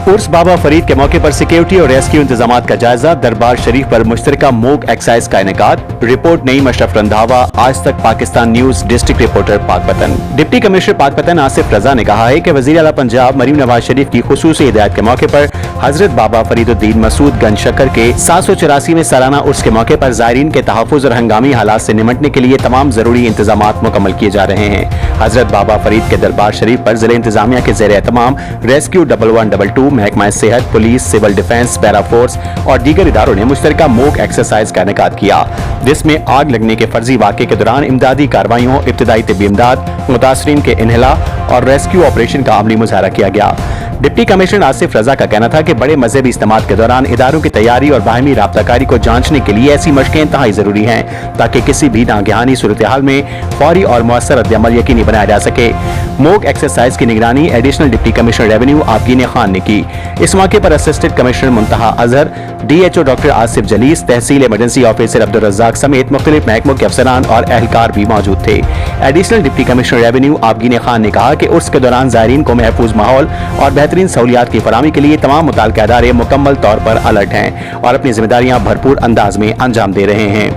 उर्स बाबा फरीद के मौके पर सिक्योरिटी और रेस्क्यू इंतजाम का जायजा। दरबार शरीफ पर मुश्तरका मूक एक्साइज का इनेकाद। Report Naeem Ashraf Randhawa, Aaj Tak Pakistan news, district reporter Pakpattan. Deputy commissioner Pakpattan Asif Raza ने कहा है कि वजीर आला पंजाब मरीम नवाज शरीफ की खुसूसी हिदायत के मौके पर हजरत बाबा फरीदुद्दीन मसूद गंज शक्कर के 784 में सालाना उर्स के मौके पर जायरीन के तहफ़्फ़ुज़ और हंगामी हालात से निमटने के लिए तमाम जरूरी इंतजाम मुकम्मल किए जा रहे हैं। हजरत बाबा फरीद के दरबार शरीफ पर जिले इंतजामिया के ज़ेर एहतमाम रेस्क्यू 1122, महकमा सेहत, police, civil defence, para force और दीगर इदारों ने मुश्तरका मूक एक्सरसाइज का इनेकाद किया, जिसमें आग लगने के फर्जी वाक़े के दौरान इमदादी कार्रवाइयों, इब्तिदाई तिब्बी इमदाद, मुतासरीन के इन्हिला और रेस्क्यू ऑपरेशन का अमली मुजाहरा किया गया। डिप्टी कमिश्नर आसिफ रजा का कहना था कि बड़े मजहबी इज्तिमा के दौरान इदारों की तैयारी और बाहमी राब्ताकारी को जांचने के लिए ऐसी मशकें इंतहाई जरूरी हैं, ताकि किसी भी नागहानी सूरत हाल में फौरी और मुअस्सर रद्द-ए-अमल यकीनी बनाया जा सके। मूक एक्सरसाइज की निगरानी additional deputy commissioner revenue Abgeen Khan ने की। इस मौके पर assistant commissioner Muntaha Azhar, DHO doctor Asif Jalees, tehsil emergency officer Abdul Razzaq समेत मुख्तलिफ महकमों के अफसरान और एहलकार भी मौजूद थे। Additional deputy commissioner revenue Abgeen Khan ने कहा कि उर्स के दौरान ज़ायरीन को महफूज माहौल और बेहतरीन सहूलियात की फराहमी के लिए तमाम मुताल्लिका इदारे मुकम्मल तौर पर अलर्ट हैं और अपनी जिम्मेदारियां भरपूर अंदाज में अंजाम दे रहे हैं।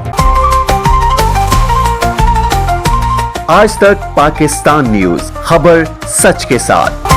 आज तक पाकिस्तान न्यूज, खबर सच के साथ।